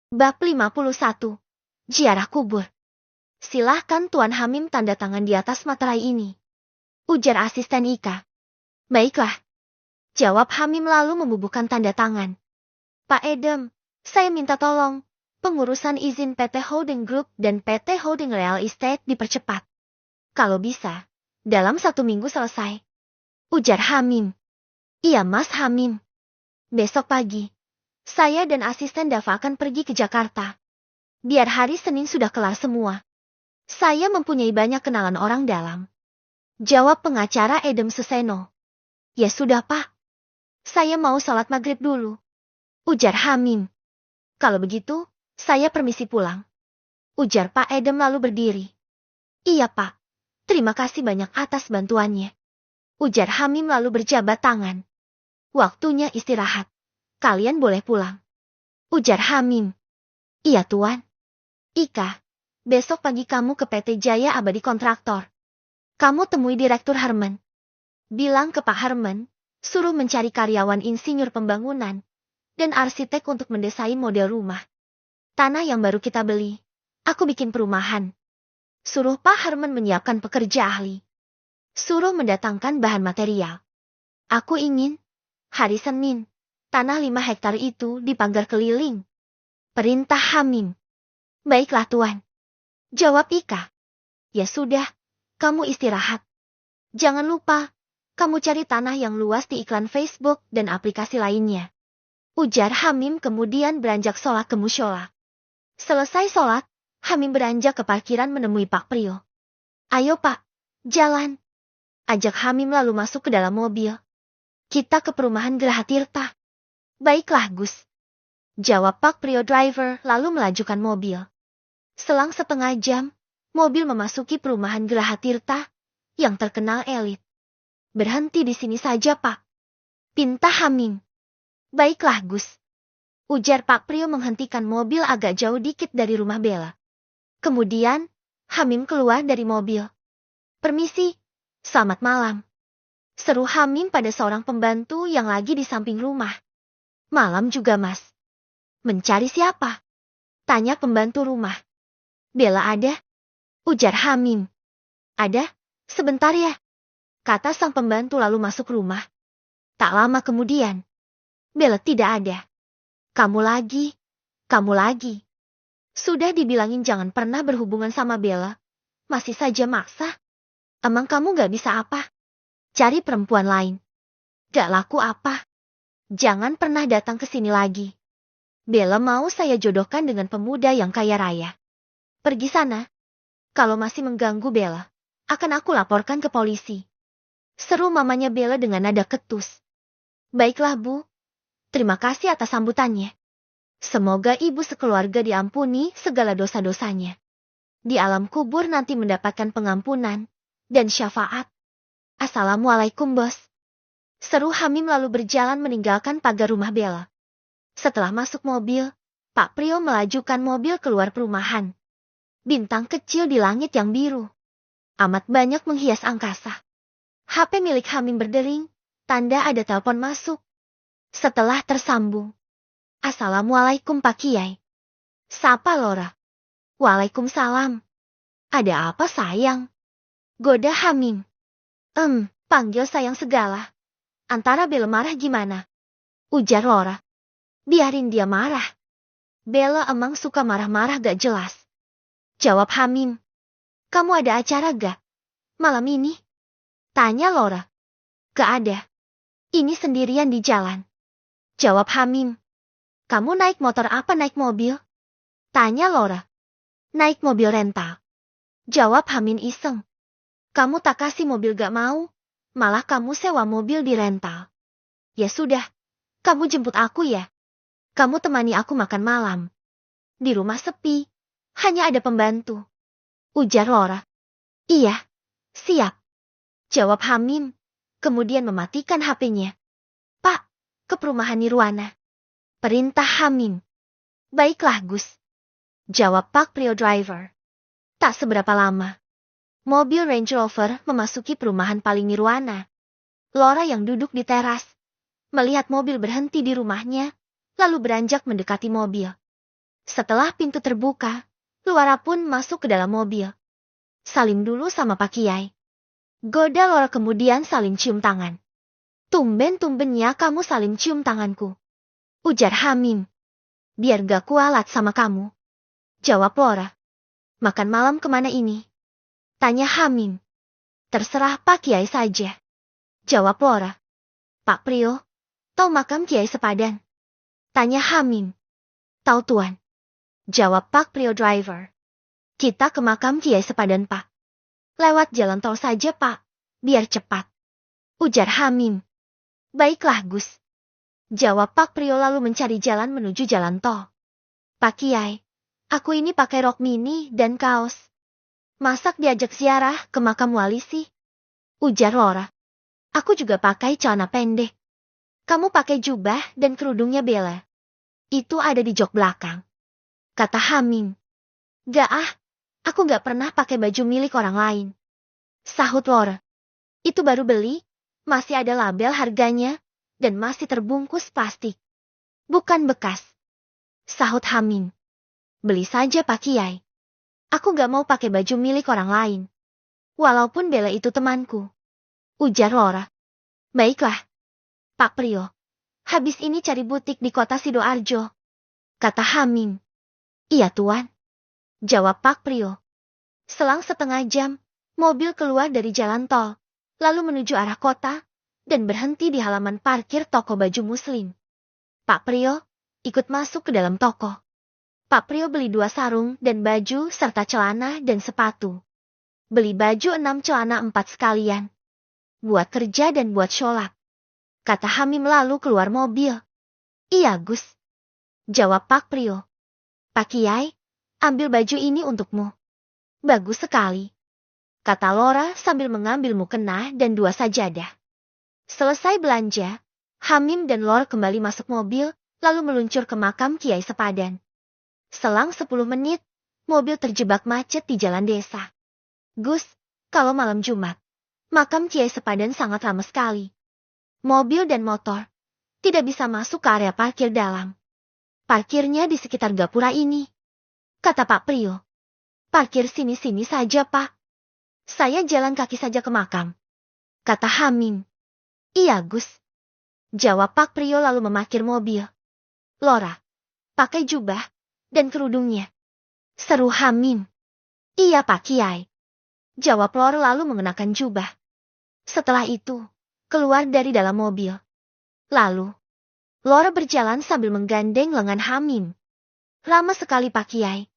Bab 51. Ziarah kubur. Silahkan Tuan Hamim tanda tangan di atas materai ini, ujar asisten Ika. Baiklah, jawab Hamim lalu membubuhkan tanda tangan. Pak Edem, saya minta tolong, pengurusan izin PT Holding Group dan PT Holding Real Estate dipercepat. Kalau bisa, dalam 1 minggu selesai, ujar Hamim. Iya Mas Hamim. Besok pagi, saya dan asisten Dava akan pergi ke Jakarta. Biar hari Senin sudah kelar semua. Saya mempunyai banyak kenalan orang dalam, jawab pengacara Edem Suseno. Ya sudah Pak. Saya mau sholat maghrib dulu, ujar Hamim. Kalau begitu, saya permisi pulang, ujar Pak Edem lalu berdiri. Iya Pak. Terima kasih banyak atas bantuannya, ujar Hamim lalu berjabat tangan. Waktunya istirahat. Kalian boleh pulang, ujar Hamim. Iya Tuan. Ika, besok pagi kamu ke PT Jaya Abadi Kontraktor. Kamu temui Direktur Herman. Bilang ke Pak Herman, suruh mencari karyawan insinyur pembangunan dan arsitek untuk mendesain model rumah. Tanah yang baru kita beli, aku bikin perumahan. Suruh Pak Herman menyiapkan pekerja ahli. Suruh mendatangkan bahan material. Aku ingin, hari Senin, tanah 5 hektar itu dipagar keliling. Perintah Hamim. Baiklah Tuan, jawab Ika. Ya sudah, kamu istirahat. Jangan lupa, kamu cari tanah yang luas di iklan Facebook dan aplikasi lainnya, ujar Hamim kemudian beranjak sholat ke musyola. Selesai sholat, Hamim beranjak ke parkiran menemui Pak Prio. Ayo Pak, jalan, ajak Hamim lalu masuk ke dalam mobil. Kita ke perumahan Geraha Tirta. Baiklah Gus, jawab Pak Prio driver lalu melajukan mobil. Selang setengah jam, mobil memasuki perumahan Geraha Tirta yang terkenal elit. Berhenti di sini saja Pak, pinta Hamim. Baiklah Gus, ujar Pak Prio menghentikan mobil agak jauh dikit dari rumah Bella. Kemudian, Hamim keluar dari mobil. Permisi, selamat malam, seru Hamim pada seorang pembantu yang lagi di samping rumah. Malam juga Mas. Mencari siapa? Tanya pembantu rumah. Bella ada? Ujar Hamim. Ada, sebentar ya, kata sang pembantu lalu masuk rumah. Tak lama kemudian, Bella tidak ada. Kamu lagi. Sudah dibilangin jangan pernah berhubungan sama Bella, masih saja maksa. Emang kamu gak bisa apa? Cari perempuan lain. Gak laku apa? Jangan pernah datang ke sini lagi. Bella mau saya jodohkan dengan pemuda yang kaya raya. Pergi sana. Kalau masih mengganggu Bella, akan aku laporkan ke polisi, seru mamanya Bella dengan nada ketus. Baiklah Bu, terima kasih atas sambutannya. Semoga ibu sekeluarga diampuni segala dosa-dosanya. Di alam kubur nanti mendapatkan pengampunan dan syafaat. Assalamualaikum Bos, seru Hamim lalu berjalan meninggalkan pagar rumah Bella. Setelah masuk mobil, Pak Prio melajukan mobil keluar perumahan. Bintang kecil di langit yang biru amat banyak menghias angkasa. HP milik Hamim berdering, tanda ada telepon masuk. Setelah tersambung. Assalamualaikum Pak Kiai. Sapa Lora. Waalaikumsalam. Ada apa sayang? Goda Hamim. Panggil sayang segala. Antara Bella marah gimana? Ujar Lora. Biarin dia marah. Bella emang suka marah-marah gak jelas, jawab Hamim. Kamu ada acara gak malam ini? Tanya Lora. Gak ada. Ini sendirian di jalan, jawab Hamim. Kamu naik motor apa naik mobil? Tanya Lora. Naik mobil rental, jawab Hamim iseng. Kamu tak kasih mobil gak mau, malah kamu sewa mobil di rental. Ya sudah, kamu jemput aku ya. Kamu temani aku makan malam. Di rumah sepi, hanya ada pembantu, ujar Lora. Iya, siap, jawab Hamim, kemudian mematikan HP-nya. Pak, ke perumahan Nirwana, perintah Hamim. Baiklah Gus, jawab Pak Prio driver. Tak seberapa lama, mobil Range Rover memasuki perumahan paling Nirwana. Lora yang duduk di teras, melihat mobil berhenti di rumahnya, lalu beranjak mendekati mobil. Setelah pintu terbuka, Luara pun masuk ke dalam mobil. Salim dulu sama Pak Kiai. Goda Lora kemudian saling cium tangan. Tumben-tumbennya kamu saling cium tanganku. Ujar Hamim. Biar gak kualat sama kamu. Jawab Lora. Makan malam kemana ini? Tanya Hamim. Terserah Pak Kiai saja. Jawab Lora. Pak Prio, tahu makam Kiai Sepadan? Tanya Hamim. Tahu tuan. Jawab Pak Prio driver. Kita ke makam Kiai Sepadan Pak. Lewat jalan tol saja Pak, biar cepat. Ujar Hamim. Baiklah Gus. Jawab Pak Prio lalu mencari jalan menuju jalan tol. Pak Kiai, aku ini pakai rok mini dan kaos. Masak diajak ziarah ke makam wali sih? Ujar Lora. Aku juga pakai celana pendek. Kamu pakai jubah dan kerudungnya Bella. Itu ada di jok belakang. Kata Hamim. Gak aku gak pernah pakai baju milik orang lain. Sahut Lora. Itu baru beli, masih ada label harganya, dan masih terbungkus plastik. Bukan bekas. Sahut Hamim. Beli saja Pak Kiai. Aku gak mau pakai baju milik orang lain. Walaupun Bella itu temanku. Ujar Lora. Baiklah. Pak Prio. Habis ini cari butik di kota Sidoarjo. Kata Hamim. Iya tuan. Jawab Pak Prio. Selang setengah jam, mobil keluar dari jalan tol, lalu menuju arah kota, dan berhenti di halaman parkir toko baju muslim. Pak Prio ikut masuk ke dalam toko. Pak Prio beli 2 sarung dan baju serta celana dan sepatu. Beli baju 6 celana 4 sekalian. Buat kerja dan buat sholat. Kata Hamim lalu keluar mobil. Iya Gus. Jawab Pak Prio. Pak Kiai, ambil baju ini untukmu. Bagus sekali. Kata Lora sambil mengambil mukena dan 2 sajadah. Selesai belanja, Hamim dan Lora kembali masuk mobil, lalu meluncur ke makam Kiai Sepadan. Selang 10 menit, mobil terjebak macet di jalan desa. Gus, kalau malam Jumat, makam Kiai Sepadan sangat ramai sekali. Mobil dan motor tidak bisa masuk ke area parkir dalam. Parkirnya di sekitar gapura ini. Kata Pak Prio. Parkir sini-sini saja Pak. Saya jalan kaki saja ke makam. Kata Hamim. Iya Gus. Jawab Pak Prio lalu memarkir mobil. Lora, pakai jubah dan kerudungnya. Seru Hamim. Iya Pak Kiai. Jawab Lora lalu mengenakan jubah. Setelah itu, keluar dari dalam mobil. Lalu, Lora berjalan sambil menggandeng lengan Hamim. Lama sekali Pak Kiai.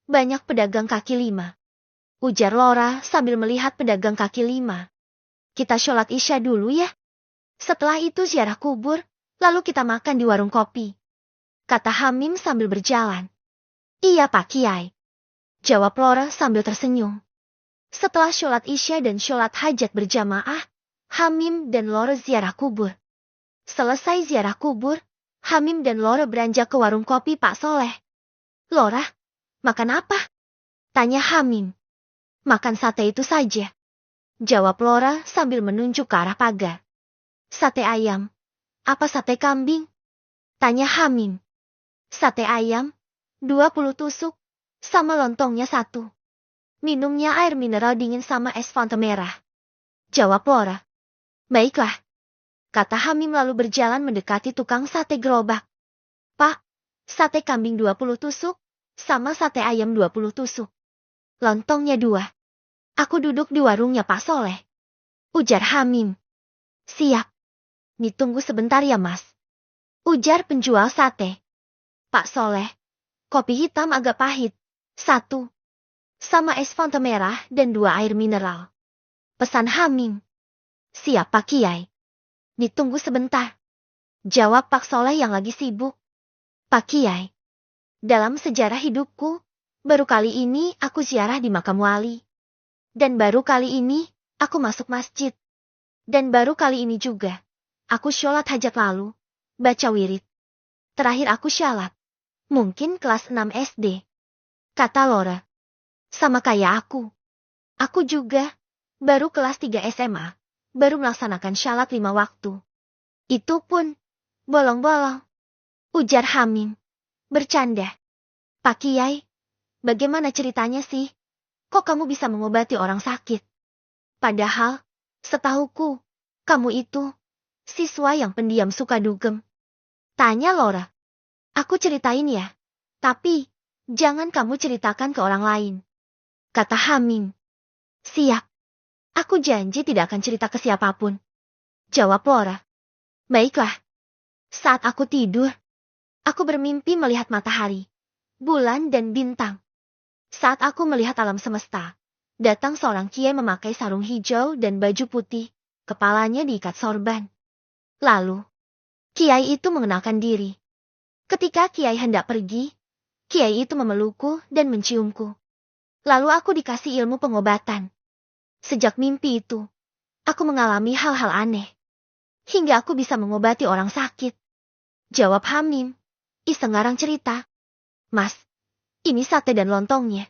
Banyak pedagang kaki 5. Ujar Lora sambil melihat pedagang kaki 5. Kita sholat Isya dulu ya. Setelah itu ziarah kubur, lalu kita makan di warung kopi. Kata Hamim sambil berjalan. Iya Pak Kiai. Jawab Lora sambil tersenyum. Setelah sholat Isya dan sholat hajat berjamaah, Hamim dan Lora ziarah kubur. Selesai ziarah kubur, Hamim dan Lora beranjak ke warung kopi Pak Soleh. Lora, makan apa? Tanya Hamim. Makan sate itu saja. Jawab Lora sambil menunjuk ke arah pagar. Sate ayam. Apa sate kambing? Tanya Hamim. Sate ayam, 20 tusuk, sama lontongnya 1. Minumnya air mineral dingin sama es Fanta merah. Jawab Lora. Baiklah. Kata Hamim lalu berjalan mendekati tukang sate gerobak. Pak, sate kambing 20 tusuk, sama sate ayam 20 tusuk. Lontongnya 2. Aku duduk di warungnya Pak Soleh. Ujar Hamim. Siap. Ditunggu sebentar ya Mas. Ujar penjual sate. Pak Soleh, kopi hitam agak pahit. 1. Sama es Fanta merah dan 2 air mineral. Pesan Hamim. Siap Pak Kiai. Ditunggu sebentar. Jawab Pak Soleh yang lagi sibuk. Pak Kiai. Dalam sejarah hidupku, baru kali ini aku ziarah di makam wali. Dan baru kali ini, aku masuk masjid. Dan baru kali ini juga, aku sholat hajat lalu, baca wirid. Terakhir aku syalat. Mungkin kelas 6 SD. Kata Lora. Sama kayak aku. Aku juga, baru kelas 3 SMA. Baru melaksanakan syalat 5 waktu. Itu pun, bolong-bolong. Ujar Hamim. Bercanda. Pak Kiai, bagaimana ceritanya sih? Kok kamu bisa mengobati orang sakit? Padahal, setahuku, kamu itu siswa yang pendiam suka dugem. Tanya Laura. Aku ceritain ya, tapi jangan kamu ceritakan ke orang lain. Kata Hamim. Siap. Aku janji tidak akan cerita ke siapapun. Jawab Laura. Baiklah. Saat aku tidur, aku bermimpi melihat matahari, bulan dan bintang. Saat aku melihat alam semesta, datang seorang kiai memakai sarung hijau dan baju putih, kepalanya diikat sorban. Lalu, kiai itu mengenalkan diri. Ketika kiai hendak pergi, kiai itu memelukku dan menciumku. Lalu aku dikasih ilmu pengobatan. Sejak mimpi itu, aku mengalami hal-hal aneh. Hingga aku bisa mengobati orang sakit. Jawab Hamim. Iseng ngarang cerita. Mas, ini sate dan lontongnya.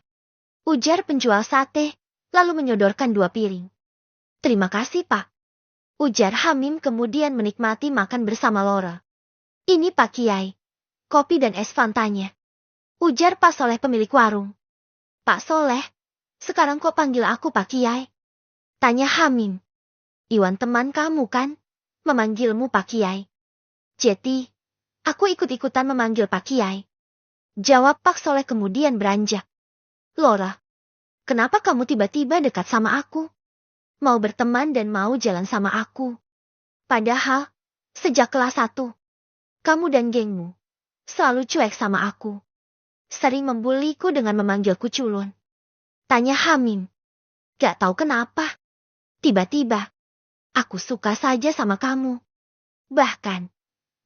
Ujar penjual sate, lalu menyodorkan 2 piring. Terima kasih, Pak. Ujar Hamim kemudian menikmati makan bersama Laura. Ini Pak Kiai. Kopi dan es fantanya. Ujar Pak Soleh pemilik warung. Pak Soleh, sekarang kok panggil aku Pak Kiai? Tanya Hamim. Iwan teman kamu kan? Memanggilmu Pak Kiai. Jadi, aku ikut-ikutan memanggil Pak Kiai. Jawab Pak Soleh kemudian beranjak. Laura, kenapa kamu tiba-tiba dekat sama aku? Mau berteman dan mau jalan sama aku. Padahal, sejak kelas 1, kamu dan gengmu selalu cuek sama aku. Sering membuliku dengan memanggilku culun. Tanya Hamim. Gak tahu kenapa. Tiba-tiba, aku suka saja sama kamu. Bahkan,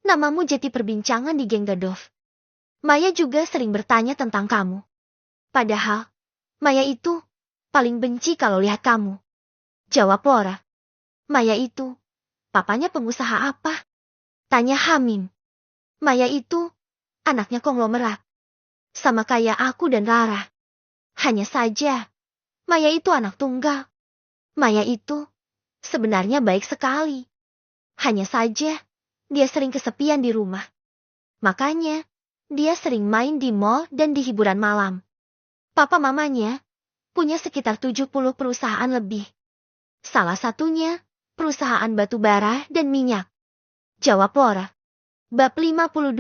namamu jadi perbincangan di geng Gadov. Maya juga sering bertanya tentang kamu. Padahal, Maya itu paling benci kalau lihat kamu. Jawab Laura. Maya itu, papanya pengusaha apa? Tanya Hamim. Maya itu, anaknya konglomerat. Sama kayak aku dan Rara. Hanya saja, Maya itu anak tunggal. Maya itu sebenarnya baik sekali. Hanya saja, dia sering kesepian di rumah. Makanya, dia sering main di mall dan di hiburan malam. Papa mamanya punya sekitar 70 perusahaan lebih. Salah satunya, perusahaan batu bara dan minyak. Jawab Laura. Bab 52.